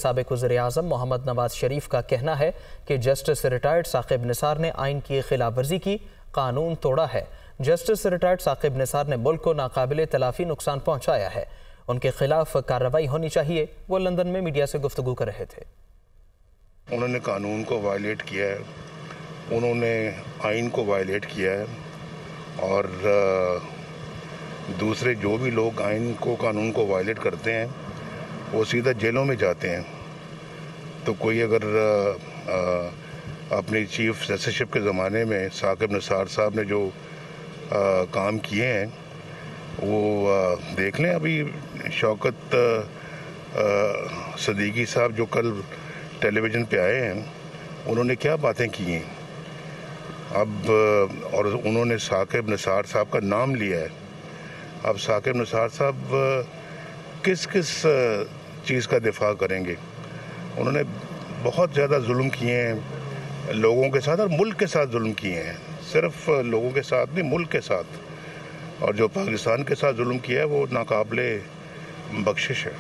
साबिक वज़ीर-ए-आज़म मोहम्मद नवाज शरीफ का कहना है कि जस्टिस रिटायर्ड साकिब निसार ने आइन की खिलाफ वर्जी की, कानून तोड़ा है। जस्टिस रिटायर्ड साकिब निसार ने मुल्क को नाकाबिले तलाफी नुकसान पहुँचाया है, उनके खिलाफ कार्रवाई होनी चाहिए। वो लंदन में मीडिया से गुफ्तगू कर रहे थे। उन्होंने कानून को वायलेट किया है, उन्होंने आइन को वायलेट किया है और दूसरे जो भी लोग आइन को कानून को वायलेट करते हैं वो सीधा जेलों में जाते हैं। तो कोई अगर अपनी चीफ जस्टिसशिप के ज़माने में साकिब निसार साहब ने जो काम किए हैं वो देख लें। अभी शौकत सदीकी साहब जो कल टेलीविज़न पे आए हैं, उन्होंने क्या बातें की हैं अब, और उन्होंने साकिब निसार साहब का नाम लिया है। अब साकिब निसार साहब किस किस चीज़ का दिफा करेंगे? उन्होंने बहुत ज़्यादा जुल्म किए हैं लोगों के साथ और मुल्क के साथ जुल्म किए हैं, सिर्फ लोगों के साथ नहीं मुल्क के साथ, और जो पाकिस्तान के साथ जुल्म किया है वो नाकाबिले बख्शिश है।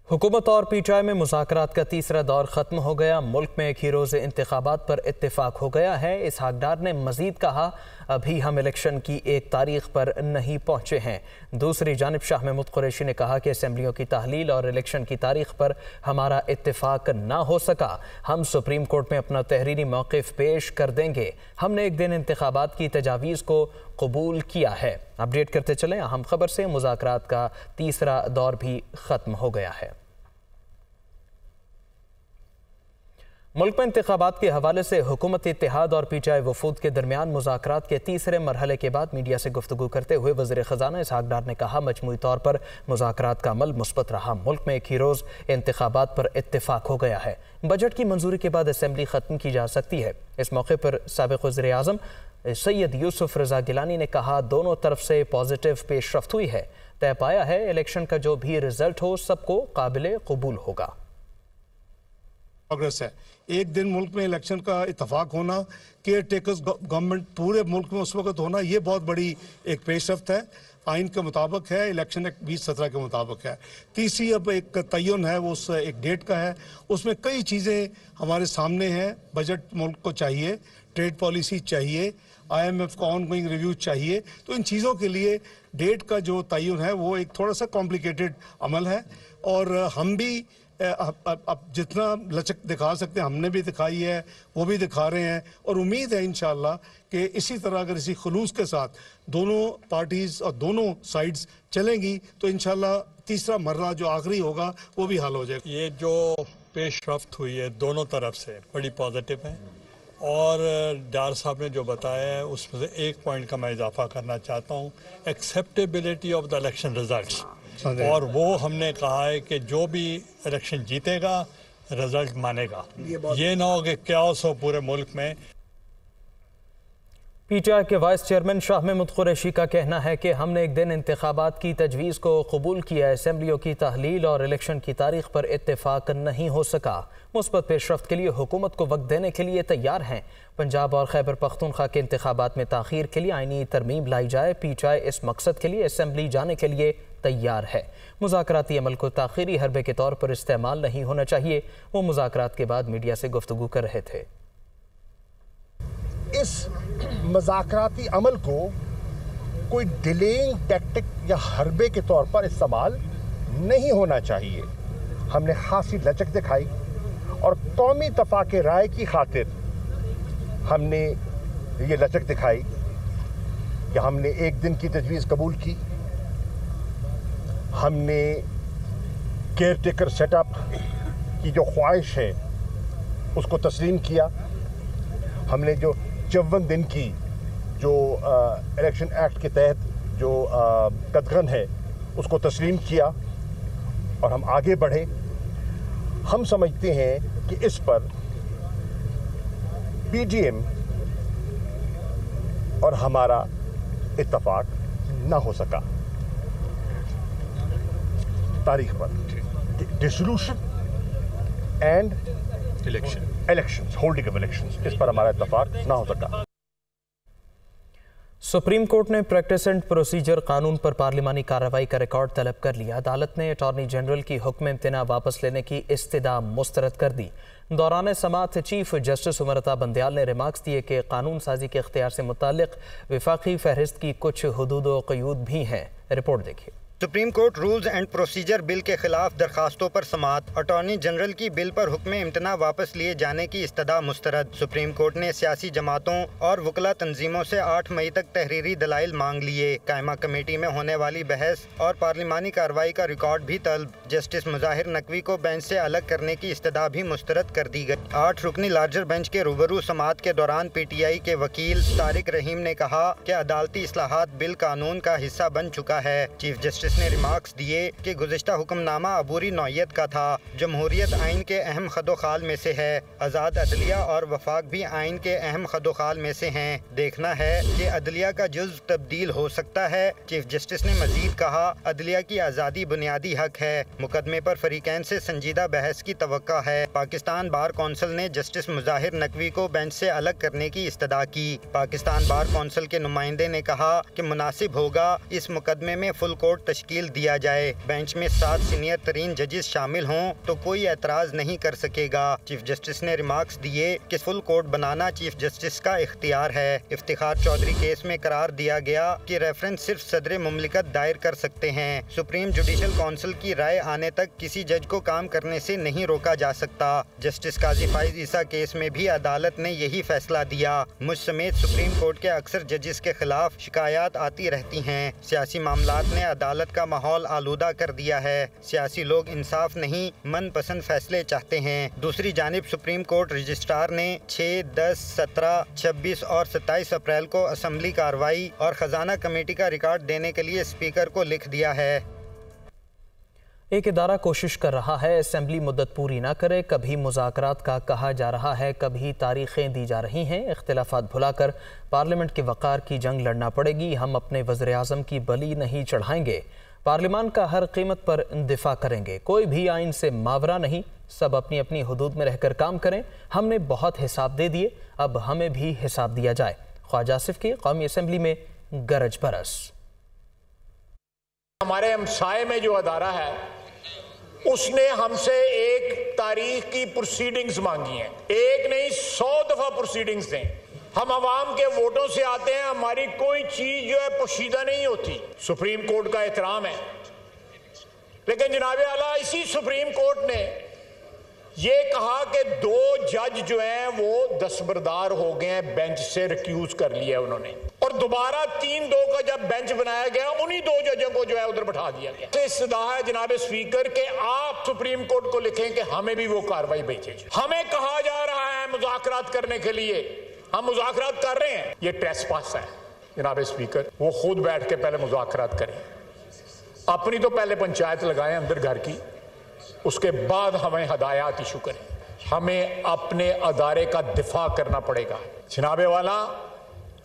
हुकूमत और पीटीआई में मुज़ाकरात का तीसरा दौर ख़त्म हो गया। मुल्क में एक ही रोज़ इंतखाबात पर इत्तेफाक हो गया है। इसहाक डार ने मज़ीद कहा, अभी हम इलेक्शन की एक तारीख पर नहीं पहुँचे हैं। दूसरी जानिब शाह महमूद कुरैशी ने कहा कि असम्बलियों की तहलील और इलेक्शन की तारीख पर हमारा इत्तेफाक ना हो सका। हम सुप्रीम कोर्ट में अपना तहरीरी मौक़िफ़ पेश कर देंगे। हमने एक दिन इंतखाबात की तजावीज़ को कबूल किया है। अपडेट करते चलें अहम खबर से, मुज़ाकरात का तीसरा दौर भी ख़त्म हो गया है। मुल्क में इंतखाबात के हवाले से हुकूमत इत्तेहाद और पीटीआई वफूद के दरमियान मुज़ाकरात के तीसरे मरहले के बाद मीडिया से गुफ्तगू करते हुए वज़ीर ख़जाना इसहाक डार ने कहा, मजमूई तौर पर मुज़ाकरात का अमल मुस्बत रहा। मुल्क में एक ही रोज़ इंतखाबात पर इत्तेफाक हो गया है। बजट की मंजूरी के बाद असम्बली ख़त्म की जा सकती है। इस मौके पर साबिक़ वज़ीर-ए-आज़म सैयद यूसुफ रज़ा गिलानी ने कहा, दोनों तरफ से पॉजिटिव पेशरफ्त हुई है। तय पाया है इलेक्शन का जो भी रिजल्ट हो सबको काबिले कबूल होगा। प्रोग्रेस है। एक दिन मुल्क में इलेक्शन का इत्तेफाक होना, केयर टेकर्स गवर्नमेंट पूरे मुल्क में उस वक्त होना, ये बहुत बड़ी एक पेशरफ्त है। आइन के मुताबिक है, इलेक्शन एक्ट 2017 के मुताबिक है। तीसरी अब एक तयन है, वो उस एक डेट का है। उसमें कई चीज़ें हमारे सामने हैं। बजट मुल्क को चाहिए, ट्रेड पॉलिसी चाहिए, IMF का ऑनगोइंग रिव्यू चाहिए। तो इन चीज़ों के लिए डेट का जो तयन है वो एक थोड़ा सा कॉम्प्लिकेटेड अमल है, और हम भी अब जितना लचक दिखा सकते हैं हमने भी दिखाई है, वो भी दिखा रहे हैं। और उम्मीद है इंशाअल्लाह कि इसी तरह अगर इसी खुलूस के साथ दोनों पार्टीज़ और दोनों साइड्स चलेंगी तो इंशाअल्लाह तीसरा मरला जो आखिरी होगा वो भी हल हो जाएगा। ये जो पेशरफ्त हुई है दोनों तरफ से बड़ी पॉजिटिव है, और डार साहब ने जो बताया है उसमें से एक पॉइंट का मैं इजाफा करना चाहता हूँ, acceptability of the election results. और वो हमने कहा है कि जो भी इलेक्शन जीतेगा रिजल्ट मानेगा, ये ना हो कि कैओस हो पूरे मुल्क में। पीटीआई के वाइस चेयरमैन शाह महमूद कुरैशी का कहना है कि हमने एक दिन इंतखाबात की तजवीज़ को कबूल किया। असम्बलियों की तहलील और इलेक्शन की तारीख पर इत्तेफाक नहीं हो सका। मुस्बत पेशरफ्त के लिए हुकूमत को वक्त देने के लिए तैयार हैं। पंजाब और खैबर पख्तूनख्वा के इंतखाबात में ताख़ीर के लिए आईनी तरमीम लाई जाए। पीटीआई इस मकसद के लिए असम्बली जाने के लिए तैयार है। मुज़ाकराती अमल को ताख़ीरी हरबे के तौर पर इस्तेमाल नहीं होना चाहिए। वो मुज़ाकरात के बाद मीडिया से गुफ्तगू कर रहे थे। इस मुज़ाकराती अमल को कोई डिलेइंग टैक्टिक या हरबे के तौर पर इस्तेमाल नहीं होना चाहिए। हमने खासी लचक दिखाई और कौमी तफाके राय की खातिर हमने ये लचक दिखाई कि हमने एक दिन की तजवीज़ कबूल की। हमने केयर टेकर सेटअप की जो ख्वाहिश है उसको तस्लीम किया। हमने जो 54 दिन की जो इलेक्शन एक्ट के तहत जो कदगन है उसको तस्लीम किया और हम आगे बढ़े। हम समझते हैं कि इस पर PDM और हमारा इत्तफाक ना हो सका तारीख पर। Dissolution and elections, holding of elections, इस पर हमारा इत्तफाक ना हो सका। सुप्रीम कोर्ट ने प्रैक्टिस एंड प्रोसीजर कानून पर पार्लिमानी कार्रवाई का रिकॉर्ड तलब कर लिया। अदालत ने अटॉर्नी जनरल की हुक्म इम्तना वापस लेने की इस्तदा मुस्तरद कर दी। दौरान समाअत चीफ जस्टिस उमर अता बंदयाल ने रिमार्क्स दिए कि कानून साजी के इख्तियार से मुताल्लिक विफाकी फहरिस्त की कुछ हुदूद व क़यूद भी हैं। रिपोर्ट देखिए। Supreme court rules and procedure bill के खिलाफ दरखास्तों पर समाअत। अटॉर्नी जनरल की बिल पर हुक्म इम्तना वापस लिए जाने की इस्तदा मुस्तरद। सुप्रीम कोर्ट ने सियासी जमातों और वकला तंजीमों से 8 मई तक तहरीरी दलाइल मांग लिए। कायमा कमेटी में होने वाली बहस और पार्लिमानी कार्रवाई का रिकॉर्ड भी तलब। जस्टिस मुजाहिर नकवी को बेंच से अलग करने की इस्तदा भी मुस्तरद कर दी गई। 8 रुकनी लार्जर बेंच के रूबरू समाअत के दौरान PTI के वकील तारिक रहीम ने कहा कि अदालती इस्लाहात बिल कानून का हिस्सा बन चुका है। चीफ जस्टिस ने रिमार्क्स दिए कि गुज़िश्ता हुक्मनामा अबूरी नौयत का था। जमहूरियत आइन के अहम खदोखाल में से है। आज़ाद अदलिया और वफाक भी आइन के अहम खदोखाल में से हैं। देखना है कि अदलिया का जुज़्व तब्दील हो सकता है। चीफ जस्टिस ने मजीद कहा, अदलिया की आज़ादी बुनियादी हक है। मुकदमे पर फरीकैन से संजीदा बहस की तवक्का है। पाकिस्तान बार कौंसिल ने जस्टिस मुजाहिर नकवी को बेंच से अलग करने की इस्तदा की। पाकिस्तान बार कौंसिल के नुमाइंदे ने कहा कि मुनासिब होगा इस मुकदमे में फुल कोर्ट तश्कील दिया जाए। बेंच में 7 सीनियर तरीन जजेस शामिल हों तो कोई एतराज़ नहीं कर सकेगा। चीफ जस्टिस ने रिमार्क्स दिए कि फुल कोर्ट बनाना चीफ जस्टिस का इख्तियार है। इफ्तिखार चौधरी केस में करार दिया गया कि रेफरेंस सिर्फ सदर मुमलिकत दायर कर सकते हैं। सुप्रीम जुडिशल काउंसिल की राय आने तक किसी जज को काम करने से नहीं रोका जा सकता। जस्टिस काजी फाइज ईसा केस में भी अदालत ने यही फैसला दिया। मुझ समेत सुप्रीम कोर्ट के अक्सर जजेस के खिलाफ शिकायत आती रहती हैं। सियासी मामलात ने अदालत का माहौल आलूदा कर दिया है। सियासी लोग इंसाफ नहीं मनपसंद फैसले चाहते हैं। दूसरी जानिब सुप्रीम कोर्ट रजिस्ट्रार ने 6, 10, 17, 26 और 27 अप्रैल को असम्बली कार्रवाई और खजाना कमेटी का रिकॉर्ड देने के लिए स्पीकर को लिख दिया है। एक इदारा कोशिश कर रहा है असेंबली मुद्दत पूरी ना करे। कभी मुज़ाकरात का कहा जा रहा है, कभी तारीखें दी जा रही हैं। इख्तिलाफात भुलाकर पार्लियामेंट के वक़ार की जंग लड़ना पड़ेगी। हम अपने वज़ीर आज़म की बलि नहीं चढ़ाएंगे। पार्लियामान का हर कीमत पर दिफा करेंगे। कोई भी आइन से मावरा नहीं। सब अपनी अपनी हुदूद में रहकर काम करें। हमने बहुत हिसाब दे दिए, अब हमें भी हिसाब दिया जाए। ख्वाजा आसिफ की कौमी असम्बली में गरज बरस। हमारे हमसाये में जो अदारा है उसने हमसे एक तारीख की प्रोसीडिंग्स मांगी हैं। एक नहीं 100 दफा प्रोसीडिंग्स दें। हम आवाम के वोटों से आते हैं, हमारी कोई चीज जो है पोशीदा नहीं होती। सुप्रीम कोर्ट का एहतराम है, लेकिन जनाबे आला इसी सुप्रीम कोर्ट ने ये कहा कि 2 जज जो हैं वो दस्तबरदार हो गए हैं, बेंच से रिक्यूज कर लिया है उन्होंने, और दोबारा 3-2 का जब बेंच बनाया गया उन्हीं 2 जजों को जो है उधर बैठा दिया गया। इस्तदा है जनाब स्पीकर के आप सुप्रीम कोर्ट को लिखें कि हमें भी वो कार्रवाई भेजे। हमें कहा जा रहा है मुज़ाकरात करने के लिए, हम मुज़ाकरात कर रहे हैं, ये ट्रेसपास है। जनाब स्पीकर वो खुद बैठ के पहले मुज़ाकरात करें। अपनी तो पहले पंचायत लगाएं अंदर घर की, उसके बाद हमें हदायत इशू करें। हमें अपने अदारे का दिफा करना पड़ेगा। जनाबे वाला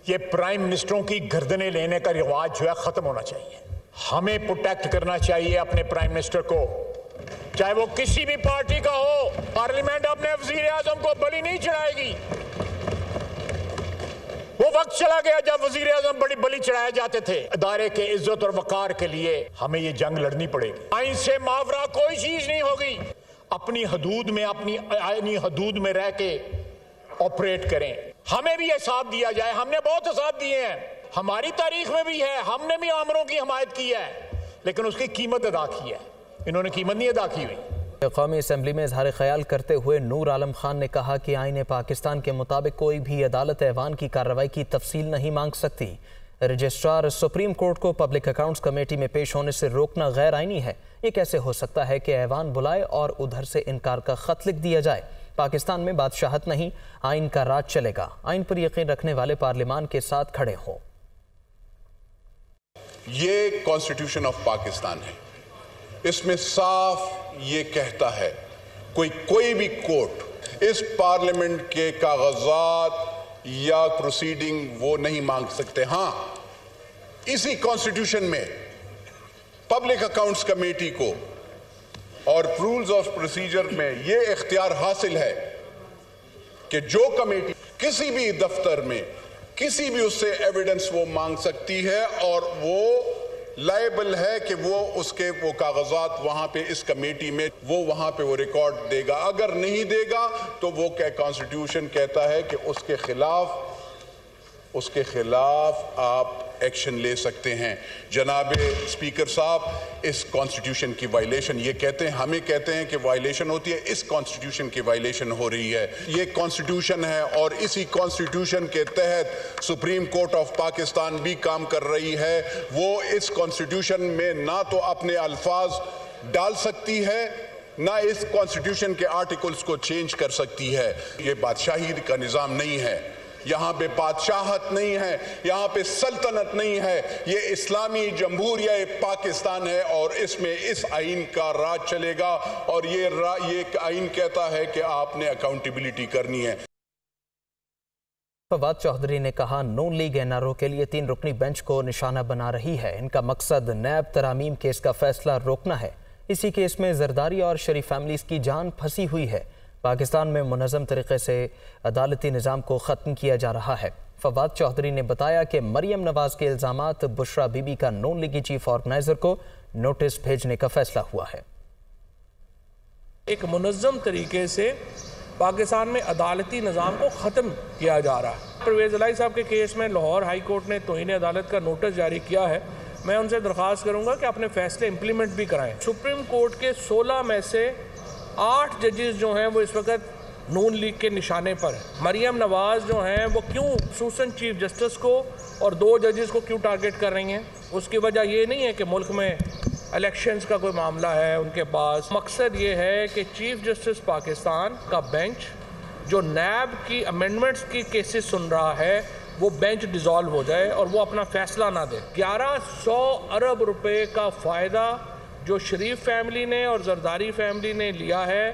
ये प्राइम मिनिस्टरों की गर्दनें लेने का रिवाज जो है खत्म होना चाहिए। हमें प्रोटेक्ट करना चाहिए अपने प्राइम मिनिस्टर को, चाहे वो किसी भी पार्टी का हो। पार्लियामेंट अपने वजीर आजम को बलि नहीं चढ़ाएगी। वो वक्त चला गया जब वजीर आजम बड़ी बलि चढ़ाए जाते थे। अदारे के इज्जत और वकार के लिए हमें ये जंग लड़नी पड़ेगी। आइन से मावरा कोई चीज नहीं होगी। अपनी हदूद में, अपनी आईनी हदूद में रह के ऑपरेट करें। हमें भी हिसाब दिया जाए। हमने बहुत हिसाब दिए हैं, हमारी तारीख में भी है। हमने भी आमरों की हमायत की है, लेकिन उसकी कीमत अदा की है। इन्होंने कीमत नहीं अदा की हुई। कौमी असम्बली में इजहार ख्याल करते हुए नूर आलम खान ने कहा कि आईन पाकिस्तान के मुताबिक कोई भी अदालत ऐवान की कार्रवाई की तफसील नहीं मांग सकती। रजिस्ट्रार सुप्रीम कोर्ट को पब्लिक अकाउंट्स कमेटी में पेश होने से रोकना गैर आइनी है। ये कैसे हो सकता है कि ऐवान बुलाए और उधर से इनकार का खत लिख दिया जाए। पाकिस्तान में बादशाहत नहीं, आइन का राज चलेगा। आइन पर यकीन रखने वाले पार्लियामान के साथ खड़े हों। ये कॉन्स्टिट्यूशन ऑफ पाकिस्तान है, इसमें साफ ये कहता है कोई भी कोर्ट इस पार्लियामेंट के कागजात या प्रोसीडिंग वो नहीं मांग सकते। हां, इसी कॉन्स्टिट्यूशन में पब्लिक अकाउंट्स कमेटी को और रूल्स ऑफ प्रोसीजर में ये इख्तियार हासिल है कि जो कमेटी किसी भी दफ्तर में किसी भी उससे एविडेंस वो मांग सकती है और वो लायबल है कि वो उसके वो कागजात वहां पे इस कमेटी में वो वहां पे वो रिकॉर्ड देगा। अगर नहीं देगा तो वो क्या कॉन्स्टिट्यूशन कहता है कि उसके खिलाफ आप एक्शन ले सकते हैं। जनाब स्पीकर साहब, इस कॉन्स्टिट्यूशन की वायलेशन, ये कहते हैं, हमें कहते हैं कि वायलेशन होती है, इस कॉन्स्टिट्यूशन की वायलेशन हो रही है। ये कॉन्स्टिट्यूशन है और इसी कॉन्स्टिट्यूशन के तहत सुप्रीम कोर्ट ऑफ पाकिस्तान भी काम कर रही है। वो इस कॉन्स्टिट्यूशन में ना तो अपने अल्फाज डाल सकती है, ना इस कॉन्स्टिट्यूशन के आर्टिकल्स को चेंज कर सकती है। ये बादशाही का निज़ाम नहीं है, यहाँ पे बादशाहत नहीं है, यहाँ पे सल्तनत नहीं है, ये इस्लामी जमहूरिया पाकिस्तान है और इसमें इस आइन का राज चलेगा और ये आइन कहता है कि आपने अकाउंटेबिलिटी करनी है। फवाद चौधरी ने कहा, नून लीग एनआरओ के लिए 3 रुकनी बेंच को निशाना बना रही है। इनका मकसद नैब तरामीम केस का फैसला रोकना है। इसी केस में जरदारी और शरीफ फैमिलीज की जान फंसी हुई है। पाकिस्तान में मुनज़्ज़म तरीके से अदालती निज़ाम को ख़त्म किया जा रहा है। फवाद चौधरी ने बताया कि मरियम नवाज के इल्ज़ामात बुशरा बीबी का नून लीगी चीफ ऑर्गेनाइज़र को नोटिस भेजने का फैसला हुआ है। एक मुनज़्ज़म तरीके से पाकिस्तान में अदालती निज़ाम को ख़त्म किया जा रहा है। परवेज़ इलाही साहब के केस में लाहौर हाई कोर्ट ने तौहीन अदालत का नोटिस जारी किया है। मैं उनसे दरख्वास्त करूँगा कि अपने फैसले इम्प्लीमेंट भी कराएँ। सुप्रीम कोर्ट के 16 में से 8 जजेस जो हैं वो इस वक्त नून लीग के निशाने पर है। मरियम नवाज़ जो हैं वो क्यों खसूसन चीफ जस्टिस को और 2 जजेस को क्यों टारगेट कर रही हैं? उसकी वजह ये नहीं है कि मुल्क में इलेक्शंस का कोई मामला है उनके पास। मकसद ये है कि चीफ जस्टिस पाकिस्तान का बेंच जो नैब की अमेंडमेंट्स की केसेस सुन रहा है वो बेंच डिज़ोल्व हो जाए और वो अपना फैसला ना दे। 1100 अरब रुपए का फ़ायदा जो शरीफ फैमिली ने और जरदारी फैमिली ने लिया है,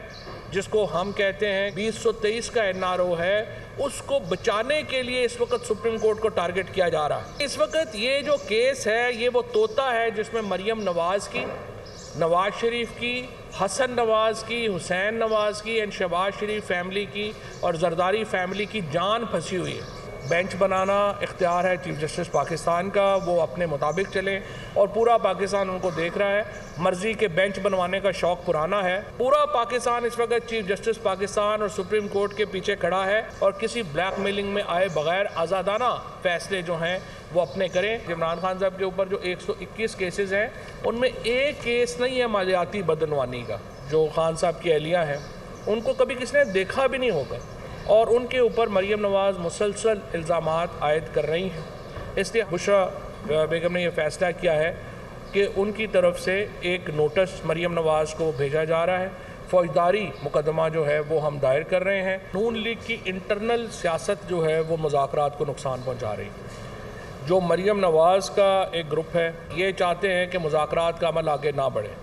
जिसको हम कहते हैं 2023 का एनआरओ है, उसको बचाने के लिए इस वक्त सुप्रीम कोर्ट को टारगेट किया जा रहा है। इस वक्त ये जो केस है ये वो तोता है जिसमें मरियम नवाज़ की, नवाज शरीफ की, हसन नवाज़ की, हुसैन नवाज़ की एंड शहबाज शरीफ फैमिली की और जरदारी फैमिली की जान फंसी हुई है। बेंच बनाना इख्तियार है चीफ जस्टिस पाकिस्तान का, वो अपने मुताबिक चलें और पूरा पाकिस्तान उनको देख रहा है। मर्जी के बेंच बनवाने का शौक़ पुराना है। पूरा पाकिस्तान इस वक्त चीफ जस्टिस पाकिस्तान और सुप्रीम कोर्ट के पीछे खड़ा है और किसी ब्लैकमेलिंग में आए बगैर आज़ादाना फैसले जो हैं वो अपने करें। इमरान खान साहब के ऊपर जो 121 केसेस हैं उनमें एक केस नहीं है मालियाती बदनवानी का। जो खान साहब की अहलिया हैं उनको कभी किसी ने देखा भी नहीं होगा और उनके ऊपर मरियम नवाज़ मुसलसल इल्ज़ामात आयद कर रही हैं। इसलिए बुशरा बेगम ने यह फ़ैसला किया है कि उनकी तरफ से एक नोटिस मरियम नवाज़ को भेजा जा रहा है। फौजदारी मुकदमा जो है वो हम दायर कर रहे हैं। नून लीग की इंटरनल सियासत जो है वो मुज़ाकरात को नुकसान पहुँचा रही है। जो मरियम नवाज़ का एक ग्रुप है ये चाहते हैं कि मुज़ाकरात का अमल आगे ना बढ़े।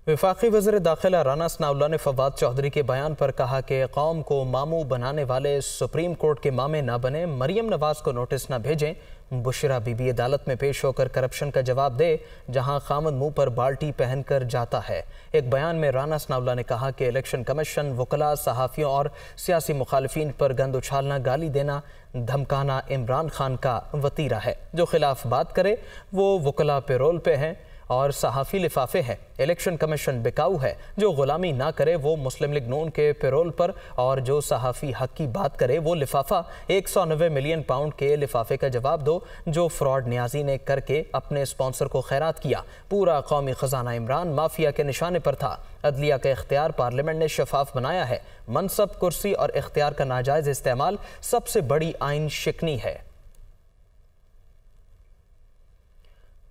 वफाकी वज़ीर दाखिला राना सनाउल्लाह ने फवाद चौधरी के बयान पर कहा कि कौम को मामू बनाने वाले सुप्रीम कोर्ट के मामे ना बने, मरियम नवाज़ को नोटिस ना भेजें। बुशरा बीबी अदालत में पेश होकर करप्शन का जवाब दे जहां खामद मुंह पर बाल्टी पहनकर जाता है। एक बयान में राना सनाउल्लाह ने कहा कि इलेक्शन कमीशन वकला, सहाफ़ियों और सियासी मुखालिफिन पर गंद उछालना, गाली देना, धमकाना इमरान खान का वतीरा है। जो खिलाफ बात करे वो वकला पेरोल पे हैं और सहाफ़ी लिफाफे हैं। इलेक्शन कमीशन बिकाऊ है। जो गुलामी ना करे वो मुस्लिम लीग नून के पेरोल पर और जो सहाफ़ी हक की बात करे वो लिफाफा 190 मिलियन पाउंड के लिफाफे का जवाब दो जो फ्रॉड न्याजी ने करके अपने स्पॉन्सर को खैरात किया। पूरा कौमी खजाना इमरान माफिया के निशाने पर था। अदलिया का इख्तियार पार्लियामेंट ने शफाफ बनाया है। मनसब, कुर्सी और इख्तियार का नाजायज़ इस्तेमाल सबसे बड़ी आइन शिकनी है।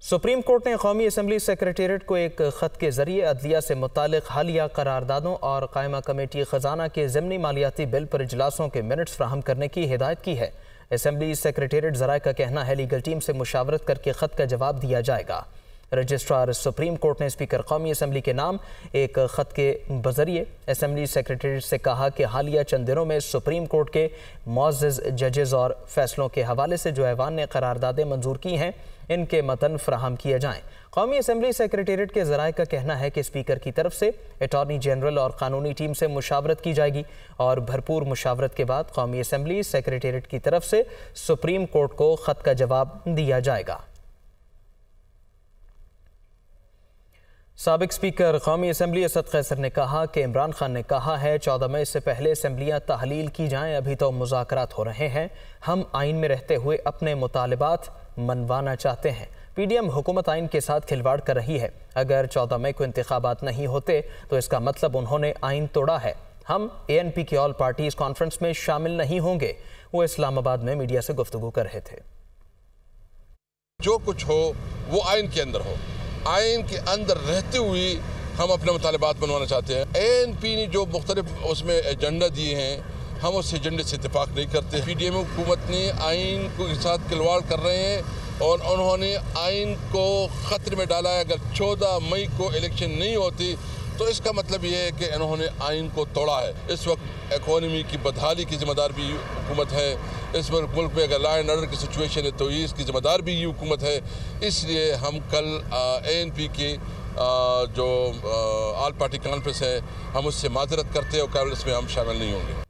सुप्रीम कोर्ट ने कौमी असम्बली सेक्रेटेरिएट को एक ख़त के ज़रिए अदलिया से मुतालिक हालिया करारदादों और कायमा कमेटी ख़जाना के ज़िमनी मालियाती बिल पर इजलासों के मिनट्स फ्राहम करने की हिदायत की है। असम्बली सेक्रेटेरिएट ज़राए का कहना है लीगल टीम से मुशावरत करके ख़त का जवाब दिया जाएगा। रजिस्ट्रार सुप्रीम कोर्ट ने स्पीकर कौमी असम्बली के नाम एक ख़त के बज़रिए असम्बली सेक्रेटेरिएट से कहा कि हालिया चंद दिनों में सुप्रीम कोर्ट के मुअज़्ज़ज़ जजेस और फैसलों के हवाले से जो ऐवान ने करारदादें मंजूर की हैं इनके मतन फराहम किए जाएं। कौमी असम्बली सेक्रेटेरिएट के ज़राए का कहना है कि स्पीकर की तरफ से अटॉर्नी जनरल और कानूनी टीम से मुशावरत की जाएगी और भरपूर मुशावरत के बाद कौमी असम्बली सेक्रेटेरिएट की तरफ से सुप्रीम कोर्ट को ख़त का जवाब दिया जाएगा। साबिक स्पीकर कौमी असम्बली असद कैसर ने कहा कि इमरान खान ने कहा है 14 मई से पहले असम्बलियाँ तहलील की जाएं, अभी तो मुज़ाकरात हो रहे हैं। हम आइन में रहते हुए अपने मुतालिबात मनवाना चाहते हैं। PDM हुकूमत आइन के साथ खिलवाड़ कर रही है। अगर 14 मई को इंतखाबात नहीं होते तो इसका मतलब उन्होंने आइन तोड़ा है। हम ANP की ऑल पार्टीज कॉन्फ्रेंस में शामिल नहीं होंगे। वो इस्लामाबाद में मीडिया से गुफ्तगू कर रहे थे। जो कुछ हो वो आइन के अंदर हो, आइन के अंदर रहते हुए हम अपने मुतालिबात मनवाना चाहते हैं। ANP ने जो मुख्तलिफ उसमें एजेंडा दिए हैं, हम उस एजेंडे से इत्तेफाक नहीं करते। PDM हुकूमत ने आइन के साथ खिलवाड़ कर रहे हैं और उन्होंने आइन को ख़तरे में डाला है। अगर 14 मई को इलेक्शन नहीं होती तो इसका मतलब ये है कि इन्होंने आइन को तोड़ा है। इस वक्त इकोनॉमी की बदहाली की जिम्मेदार भी हुकूमत है। इस वक्त मुल्क में अगर लॉ एंड ऑर्डर की सिचुएशन है तो इसकी जिम्मेदार भी ये हुकूमत है। इसलिए हम कल ANP की जो ऑल पार्टी कॉन्फ्रेंस है हम उससे माजरत करते हैं और कल इसमें हम शामिल नहीं होंगे।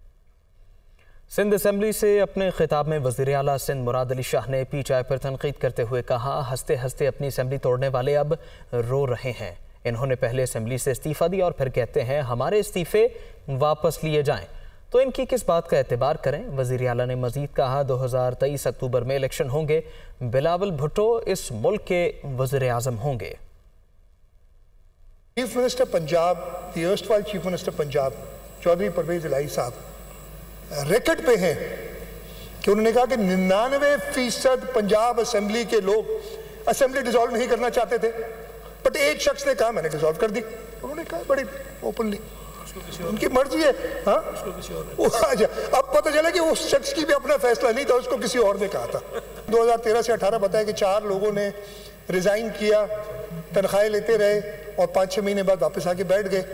सिंध असम्बली से अपने खिताब में वज़ीर आला सिंध मुराद अली शाह ने PTI पर तनकीद करते हुए कहा, हंसते हंसते अपनी असम्बली तोड़ने वाले अब रो रहे हैं। इन्होंने पहले असम्बली से इस्तीफ़ा दिया और फिर कहते हैं हमारे इस्तीफ़े वापस लिए जाएं, तो इनकी किस बात का एतबार करें। वज़ीर आला ने मज़ीद कहा 2023 अक्टूबर में इलेक्शन होंगे, बिलावल भुट्टो इस मुल्क के वज़ीर आज़म होंगे। Chief minister Punjab, the erstwhile chief minister Punjab Chaudhry Pervaiz Elahi sahab record पे हैं कि उन्होंने कहा कि 99% पंजाब असम्बली के लोग असम्बली डिसॉल्व नहीं करना चाहते थे, बट एक शख्स ने कहा मैंने डिसॉल्व कर दी। उन्होंने कहा बड़ी ओपनली, उनकी मर्जी है। हाँ, अब पता चला कि उस शख्स की भी अपना फैसला नहीं था, उसको किसी और ने कहा था। 2013 से 18 बताया कि 4 लोगों ने रिजाइन किया, तनख्वाहें लेते रहे और 5-6 महीने बाद वापस आके बैठ गए।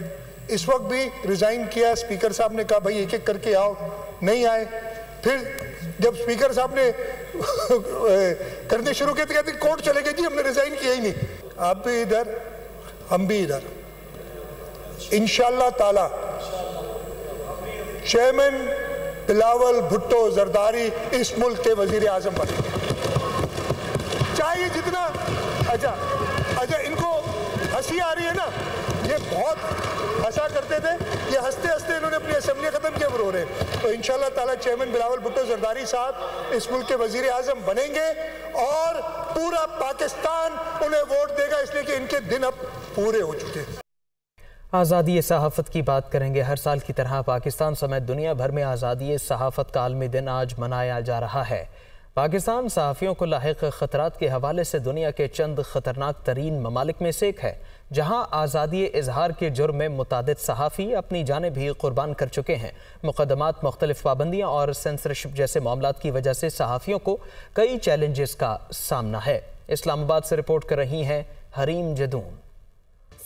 इस वक्त भी रिजाइन किया, स्पीकर साहब ने कहा भाई एक एक करके आओ, नहीं आए। फिर जब स्पीकर साहब ने करने शुरू किए तो कहते कोर्ट चले गए जी हमने रिजाइन किया ही नहीं। आप भी इधर, हम भी इधर, इंशाअल्लाह ताला चेयरमैन बिलावल भुट्टो जरदारी इस मुल्क के वजीर आजम बने। चाहिए जितना अच्छा इनको हंसी आ रही है ना, ये बहुत हंसा करते थे, ये हंसते हंसते इन्होंने अपनी असेंबली खत्म किया रो रहे हैं। तो इंशाअल्लाह ताला चेयरमैन बिलावल भुट्टो जरदारी साहब इस मुल्क के वजीर आजम बनेंगे और पूरा पाकिस्तान उन्हें वोट देगा, इसलिए कि इनके दिन अब पूरे हो चुके हैं। आज़ादी सहाफ़त की बात करेंगे। हर साल की तरह पाकिस्तान समेत दुनिया भर में आज़ादी सहाफ़त का आलमी दिन आज मनाया जा रहा है। पाकिस्तान सहाफ़ियों को लाहिक ख़तरात के हवाले से दुनिया के चंद ख़तरनाक तरीन ममालिक में से एक है, जहाँ आज़ादी इजहार के जुर्म में मुतादिद सहाफ़ी अपनी जानें भी कुर्बान कर चुके हैं। मुक़दमात, मुख्तलिफ पाबंदियाँ और सेंसरशिप जैसे मामलात की वजह से सहाफ़ियों को कई चैलेंजेस का सामना है। इस्लामाबाद से रिपोर्ट कर रही हैं हरीम जदून।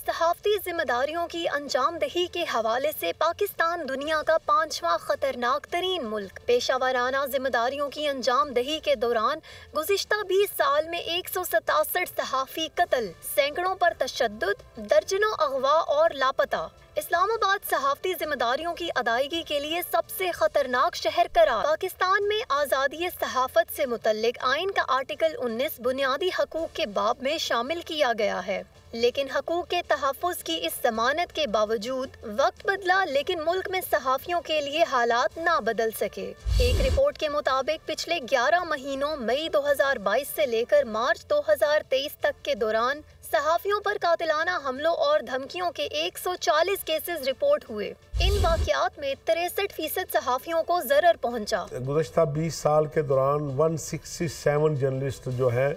सहाफ़ती जिम्मेदारियों की अंजामदही के हवाले से पाकिस्तान दुनिया का 5वां खतरनाक तरीन मुल्क। पेशावराना जिम्मेदारियों की अंजामदही के दौरान गुज़िश्ता 20 साल में 167 सहाफ़ी कत्ल, सैकड़ों पर तशद्दुद, दर्जनों अगवा और लापता। इस्लामाबाद सहाफ़ती जिम्मेदारियों की अदायगी के लिए सबसे खतरनाक शहर करार। पाकिस्तान में आज़ादी सहाफ़त से मुतल्लिक आइन का आर्टिकल 19 बुनियादी हकूक़ के बाब में शामिल किया गया है, लेकिन हकूक़ के तहफ़्फ़ुज़ की इस ज़मानत के बावजूद वक्त बदला, लेकिन मुल्क में सहाफ़ियों के लिए हालात ना बदल सके। एक रिपोर्ट के मुताबिक पिछले 11 महीनों मई 2022 से लेकर मार्च 2023 तक के दौरान सहाफ़ियों पर कातिलाना हमलों और धमकियों के 140 केसेस रिपोर्ट हुए। इन वाक़यात में 63% सहाफ़ियों को ज़रर पहुँचा। गुज़श्ता 20 साल के दौरान 167 जर्नलिस्ट जो है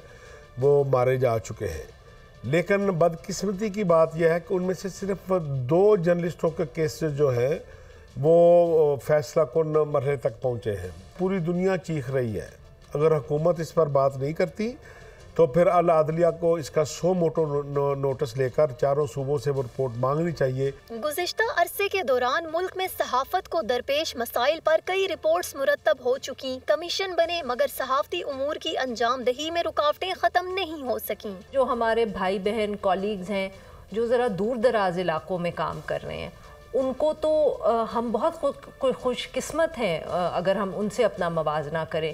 वो मारे जा चुके हैं, लेकिन बदकिस्मती की बात यह है कि उनमें से सिर्फ 2 जर्नलिस्टों के केसेस जो है वो फैसला कुन मरहले तक पहुँचे हैं। पूरी दुनिया चीख रही है, अगर हुकूमत इस पर बात नहीं करती तो फिर अल अदलिया को इसका 100 मोटो नोटिस लेकर चारों सूबों से वो रिपोर्ट मांगनी चाहिए। गुज़िश्ता अरसे के दौरान मुल्क में सहाफत को दरपेश मसाइल पर कई रिपोर्ट्स मुरतब हो चुकी, कमीशन बने, मगर सहाफती उमूर की अंजामदही में रुकावटें ख़त्म नहीं हो सकीं। जो हमारे भाई बहन कॉलीग्स हैं जो ज़रा दूर दराज इलाकों में काम कर रहे हैं, उनको तो हम बहुत खुशकिस्मत हैं अगर हम उनसे अपना मवाजना करें।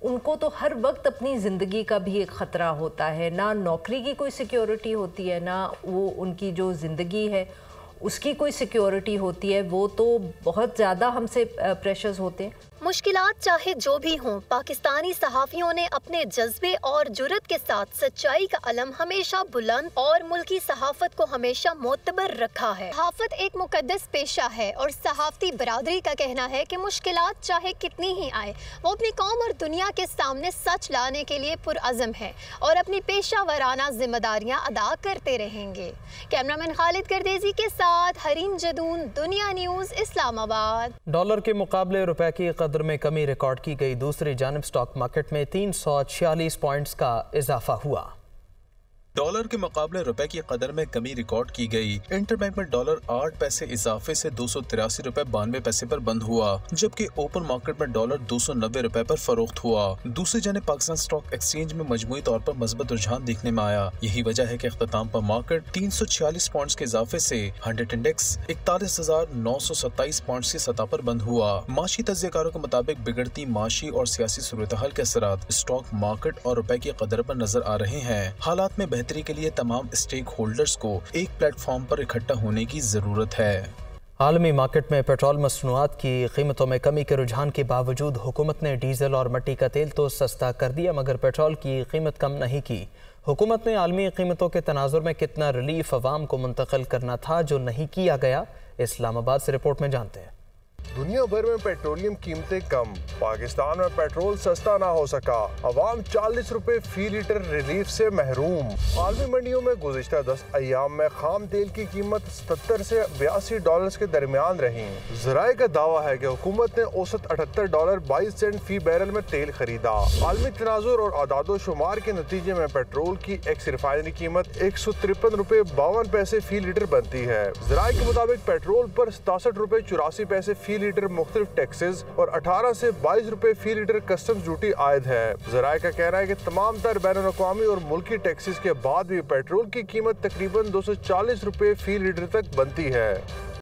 उनको तो हर वक्त अपनी ज़िंदगी का भी एक ख़तरा होता है, ना नौकरी की कोई सिक्योरिटी होती है, ना वो उनकी जो ज़िंदगी है उसकी कोई सिक्योरिटी होती है। वो तो बहुत ज़्यादा हमसे प्रेशर्स होते हैं। मुश्किलात चाहे जो भी हों, पाकिस्तानी सहाफ़ियों ने अपने जज्बे और जुर्रत के साथ सच्चाई का अलम हमेशा बुलंद और मुल्की सहाफ़त को हमेशा मोतबर रखा है। सहाफ़त एक मुकद्दस पेशा है और सहाफ़ती बरादरी का कहना है कि मुश्किलात चाहे कितनी ही आए, वो अपनी कौम और दुनिया के सामने सच लाने के लिए पुरअज़म है और अपनी पेशा वराना जिम्मेदारियाँ अदा करते रहेंगे। कैमरामैन खालिद करदेजी के साथ हरीम जदून, दुनिया न्यूज़, इस्लामाबाद। डॉलर के मुकाबले रुपए की कदर में कमी रिकॉर्ड की गई। दूसरी जानिब स्टॉक मार्केट में 346 पॉइंट्स का इजाफा हुआ। डॉलर के मुकाबले रुपए की कदर में कमी रिकॉर्ड की गई। इंटरबैंक में डॉलर 8 पैसे इजाफे से 283 रुपए 92 पैसे पर बंद हुआ, जबकि ओपन मार्केट में डॉलर 290 रुपए पर फरोख्त हुआ। दूसरी जानिब पाकिस्तान स्टॉक एक्सचेंज में मजमूई तौर पर मजबूत रुझान देखने में आया। यही वजह है कि इख्तिताम पर मार्केट 346 पॉइंट्स के इजाफे से 100 इंडेक्स 41,927 पॉइंट्स की सतह पर बंद हुआ। माशी तज्ज़ियेकारों के मुताबिक बिगड़ती माशी और सियासी सूरत-ए-हाल के असरात स्टॉक मार्केट और रुपए की कदर पर नजर आ रहे हैं। हालात में बेहतरी के लिए तमाम स्टेक होल्डर्स को एक प्लेटफॉर्म पर इकट्ठा होने की जरूरत है। आलमी मार्केट में पेट्रोल मसनूआत की कीमतों में कमी के रुझान के बावजूद हुकूमत ने डीजल और मट्टी का तेल तो सस्ता कर दिया, मगर पेट्रोल की कीमत कम नहीं की। हुकूमत ने आलमी कीमतों के तनाजुर में कितना रिलीफ अवाम को मुंतकिल करना था जो नहीं किया गया, इस्लामाबाद से रिपोर्ट में जानते हैं। दुनिया भर में पेट्रोलियम कीमतें कम, पाकिस्तान में पेट्रोल सस्ता ना हो सका, अवाम 40 रुपए फी लीटर रिलीफ से महरूम। आलमी मंडियों में गुज़िश्ता 10 अय्याम में खाम तेल की कीमत 77 से 82 डॉलर के दरमियान रही। ज़राए का दावा है कि हुकूमत ने औसत $78.22 फी बैरल में तेल खरीदा। आलमी तनाजुर और आदादो शुमार के नतीजे में पेट्रोल की एक्स रिफाइनरी कीमत 153 रुपए 52 पैसे फी लीटर बनती है। ज़राए के मुताबिक पेट्रोल पर 67 रुपए 84 पैसे फी लीटर मुख्तलिफ टैक्सेस और 18 से 22 रुपए फी लीटर कस्टम्स ड्यूटी आयद है। ज़राए का कहना है कि तमाम तर बैनुल-अक़वामी और मुल्की टैक्सेस के बाद भी पेट्रोल की कीमत तकरीबन 240 रुपए फी लीटर तक बनती है।